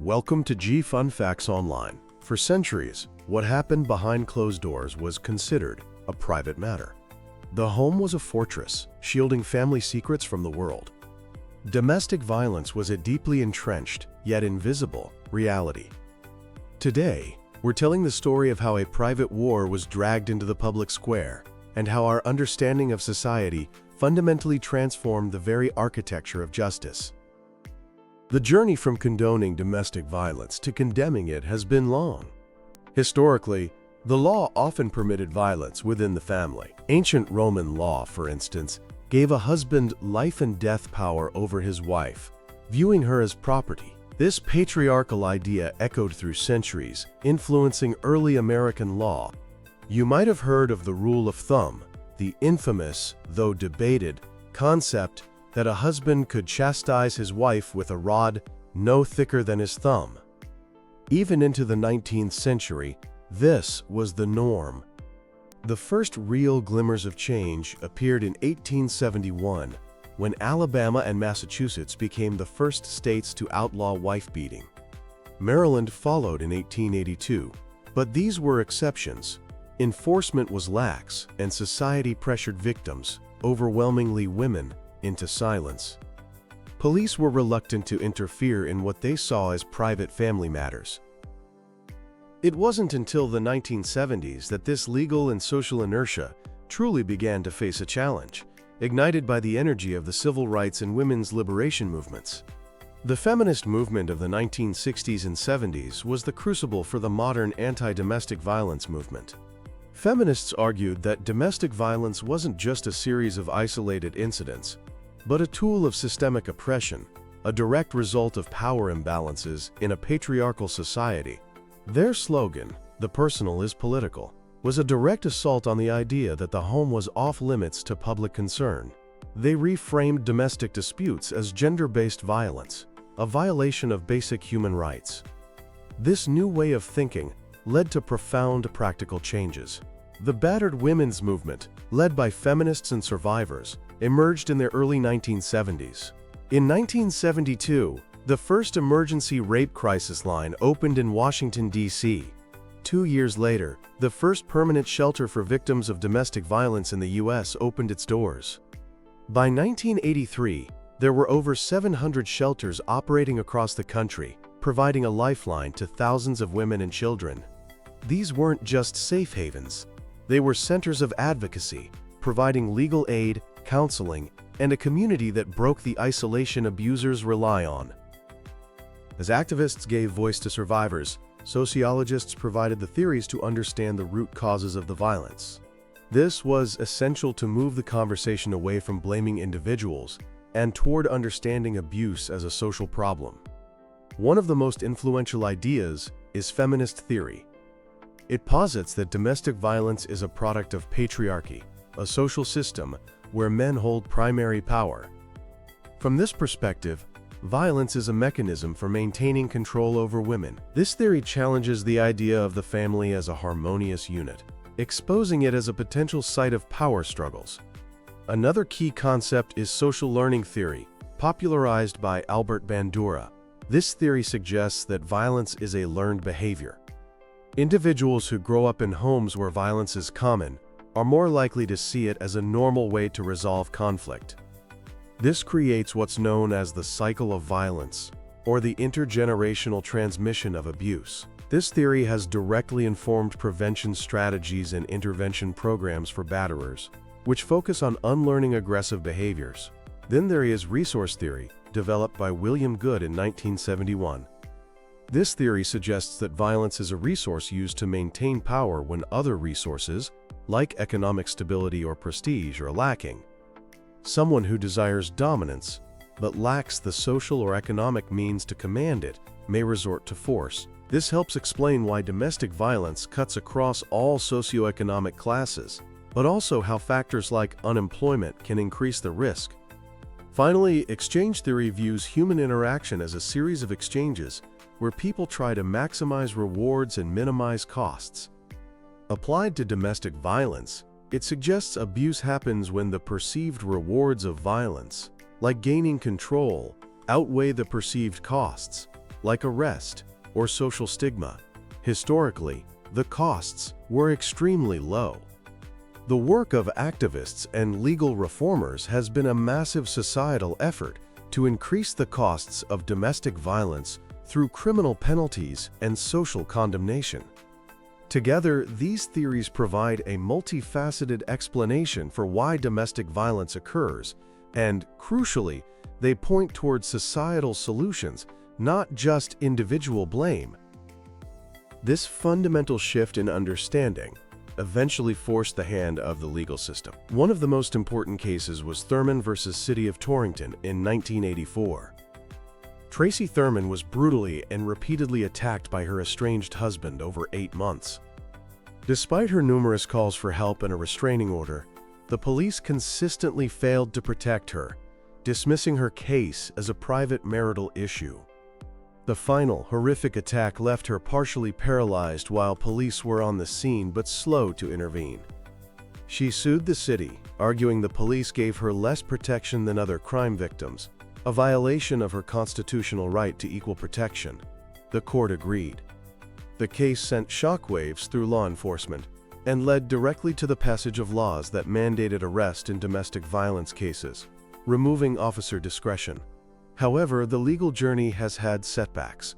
Welcome to G Fun Facts Online. For centuries, what happened behind closed doors was considered a private matter. The home was a fortress, shielding family secrets from the world. Domestic violence was a deeply entrenched, yet invisible, reality. Today, we're telling the story of how a private war was dragged into the public square, and how our understanding of society fundamentally transformed the very architecture of justice. The journey from condoning domestic violence to condemning it has been long. Historically, the law often permitted violence within the family. Ancient Roman law, for instance, gave a husband life and death power over his wife, viewing her as property. This patriarchal idea echoed through centuries, influencing early American law. You might have heard of the rule of thumb, the infamous, though debated, concept that a husband could chastise his wife with a rod no thicker than his thumb. Even into the 19th century, this was the norm. The first real glimmers of change appeared in 1871, when Alabama and Massachusetts became the first states to outlaw wife-beating. Maryland followed in 1882, but these were exceptions. Enforcement was lax, and society pressured victims, overwhelmingly women, into silence. Police were reluctant to interfere in what they saw as private family matters. It wasn't until the 1970s that this legal and social inertia truly began to face a challenge, ignited by the energy of the civil rights and women's liberation movements. The feminist movement of the 1960s and 70s was the crucible for the modern anti-domestic violence movement. Feminists argued that domestic violence wasn't just a series of isolated incidents, but a tool of systemic oppression, a direct result of power imbalances in a patriarchal society. Their slogan, "The personal is political," was a direct assault on the idea that the home was off-limits to public concern. They reframed domestic disputes as gender-based violence, a violation of basic human rights. This new way of thinking led to profound practical changes. The battered women's movement, led by feminists and survivors, emerged in the early 1970s. In 1972, the first emergency rape crisis line opened in Washington, D.C. 2 years later, the first permanent shelter for victims of domestic violence in the U.S. opened its doors. By 1983, there were over 700 shelters operating across the country, providing a lifeline to thousands of women and children. These weren't just safe havens. They were centers of advocacy, providing legal aid, counseling, and a community that broke the isolation abusers rely on. As activists gave voice to survivors, sociologists provided the theories to understand the root causes of the violence. This was essential to move the conversation away from blaming individuals and toward understanding abuse as a social problem. One of the most influential ideas is feminist theory. It posits that domestic violence is a product of patriarchy, a social system where men hold primary power. From this perspective, violence is a mechanism for maintaining control over women. This theory challenges the idea of the family as a harmonious unit, exposing it as a potential site of power struggles. Another key concept is social learning theory, popularized by Albert Bandura. This theory suggests that violence is a learned behavior. Individuals who grow up in homes where violence is common are more likely to see it as a normal way to resolve conflict. This creates what's known as the cycle of violence, or the intergenerational transmission of abuse. This theory has directly informed prevention strategies and intervention programs for batterers, which focus on unlearning aggressive behaviors. Then there is resource theory, developed by William Good in 1971. This theory suggests that violence is a resource used to maintain power when other resources, like economic stability or prestige, are lacking. Someone who desires dominance, but lacks the social or economic means to command it, may resort to force. This helps explain why domestic violence cuts across all socioeconomic classes, but also how factors like unemployment can increase the risk. Finally, exchange theory views human interaction as a series of exchanges where people try to maximize rewards and minimize costs. Applied to domestic violence, it suggests abuse happens when the perceived rewards of violence, like gaining control, outweigh the perceived costs. like arrest or social stigma. Historically, the costs were extremely low. The work of activists and legal reformers has been a massive societal effort to increase the costs of domestic violence through criminal penalties and social condemnation. Together, these theories provide a multifaceted explanation for why domestic violence occurs, and, crucially, they point towards societal solutions, not just individual blame. This fundamental shift in understanding eventually forced the hand of the legal system. One of the most important cases was Thurman versus City of Torrington in 1984. Tracy Thurman was brutally and repeatedly attacked by her estranged husband over 8 months. Despite her numerous calls for help and a restraining order, the police consistently failed to protect her, dismissing her case as a private marital issue. The final, horrific attack left her partially paralyzed while police were on the scene but slow to intervene. She sued the city, arguing the police gave her less protection than other crime victims, a violation of her constitutional right to equal protection. The court agreed. The case sent shockwaves through law enforcement and led directly to the passage of laws that mandated arrest in domestic violence cases, removing officer discretion. However, the legal journey has had setbacks.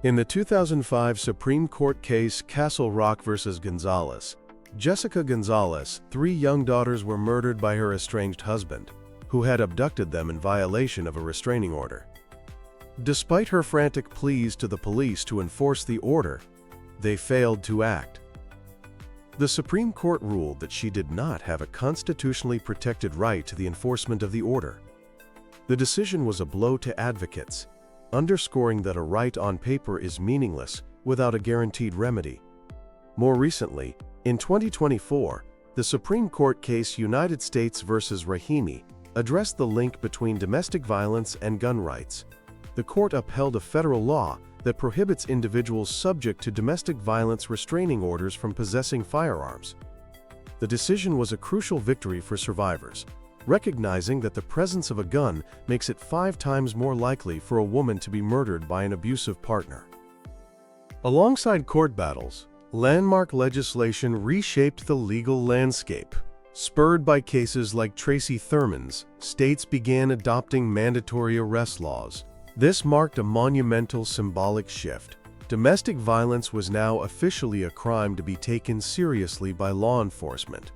In the 2005 Supreme Court case Castle Rock versus Gonzalez, Jessica Gonzalez, 3 young daughters were murdered by her estranged husband, who had abducted them in violation of a restraining order. Despite her frantic pleas to the police to enforce the order, they failed to act. The Supreme Court ruled that she did not have a constitutionally protected right to the enforcement of the order. The decision was a blow to advocates, underscoring that a right on paper is meaningless without a guaranteed remedy. More recently, in 2024, the Supreme Court case United States versus Rahimi addressed the link between domestic violence and gun rights. The court upheld a federal law that prohibits individuals subject to domestic violence restraining orders from possessing firearms. The decision was a crucial victory for survivors, recognizing that the presence of a gun makes it 5 times more likely for a woman to be murdered by an abusive partner. Alongside court battles, landmark legislation reshaped the legal landscape. Spurred by cases like Tracy Thurman's, states began adopting mandatory arrest laws. This marked a monumental symbolic shift. Domestic violence was now officially a crime to be taken seriously by law enforcement.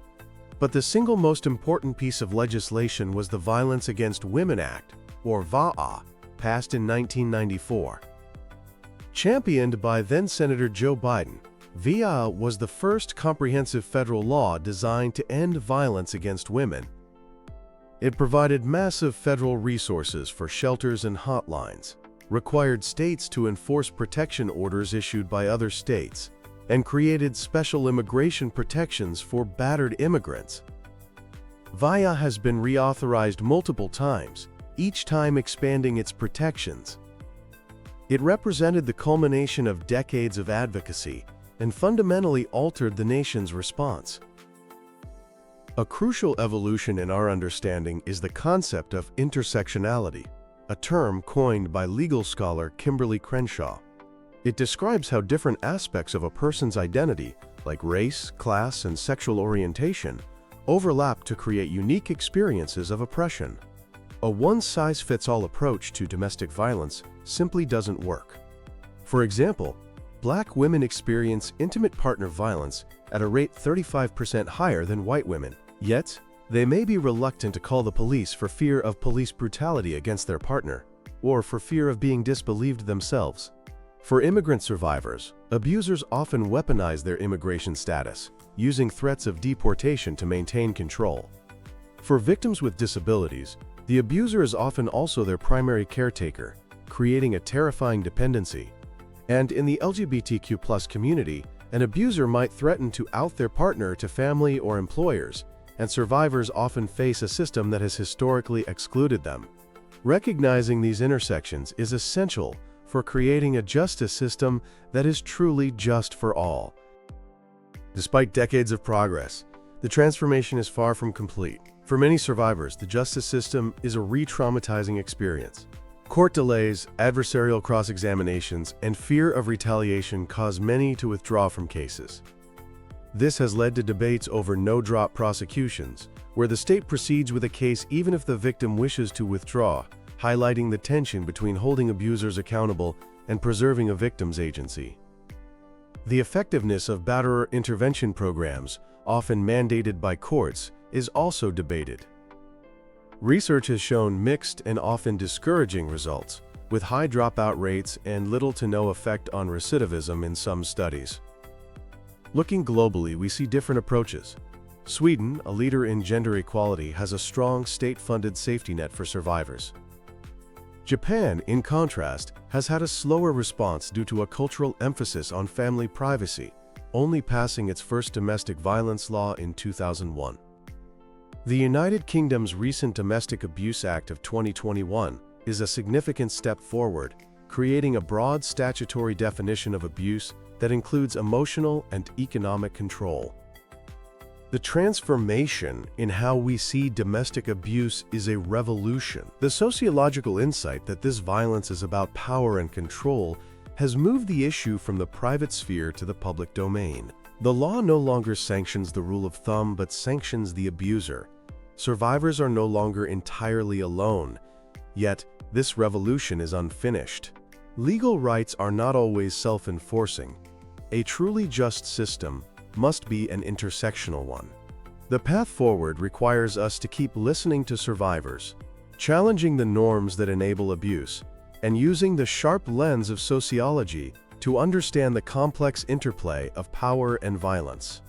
But the single most important piece of legislation was the Violence Against Women Act, or VAWA, passed in 1994. Championed by then-Senator Joe Biden, VAWA was the first comprehensive federal law designed to end violence against women. It provided massive federal resources for shelters and hotlines, required states to enforce protection orders issued by other states, and created special immigration protections for battered immigrants. VAWA has been reauthorized multiple times, each time expanding its protections. It represented the culmination of decades of advocacy and fundamentally altered the nation's response. A crucial evolution in our understanding is the concept of intersectionality, a term coined by legal scholar Kimberly Crenshaw. It describes how different aspects of a person's identity, like race, class, and sexual orientation, overlap to create unique experiences of oppression. A one-size-fits-all approach to domestic violence simply doesn't work. For example, Black women experience intimate partner violence at a rate 35% higher than white women, yet they may be reluctant to call the police for fear of police brutality against their partner, or for fear of being disbelieved themselves. For immigrant survivors, abusers often weaponize their immigration status, using threats of deportation to maintain control. For victims with disabilities, the abuser is often also their primary caretaker, creating a terrifying dependency. And in the LGBTQ+ community, an abuser might threaten to out their partner to family or employers, and survivors often face a system that has historically excluded them. Recognizing these intersections is essential for creating a justice system that is truly just for all. Despite decades of progress, the transformation is far from complete. For many survivors, the justice system is a re-traumatizing experience. Court delays, adversarial cross-examinations, and fear of retaliation cause many to withdraw from cases. This has led to debates over no-drop prosecutions, where the state proceeds with a case even if the victim wishes to withdraw, highlighting the tension between holding abusers accountable and preserving a victim's agency. The effectiveness of batterer intervention programs, often mandated by courts, is also debated. Research has shown mixed and often discouraging results, with high dropout rates and little to no effect on recidivism in some studies. Looking globally, we see different approaches. Sweden, a leader in gender equality, has a strong state-funded safety net for survivors. Japan, in contrast, has had a slower response due to a cultural emphasis on family privacy, only passing its first domestic violence law in 2001. The United Kingdom's recent Domestic Abuse Act of 2021 is a significant step forward, creating a broad statutory definition of abuse that includes emotional and economic control. The transformation in how we see domestic abuse is a revolution. The sociological insight that this violence is about power and control has moved the issue from the private sphere to the public domain. The law no longer sanctions the rule of thumb but sanctions the abuser. Survivors are no longer entirely alone, yet this revolution is unfinished. Legal rights are not always self-enforcing. A truly just system must be an intersectional one. The path forward requires us to keep listening to survivors, challenging the norms that enable abuse, and using the sharp lens of sociology to understand the complex interplay of power and violence.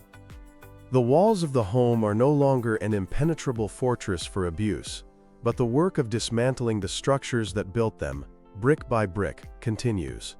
The walls of the home are no longer an impenetrable fortress for abuse, but the work of dismantling the structures that built them, brick by brick, continues.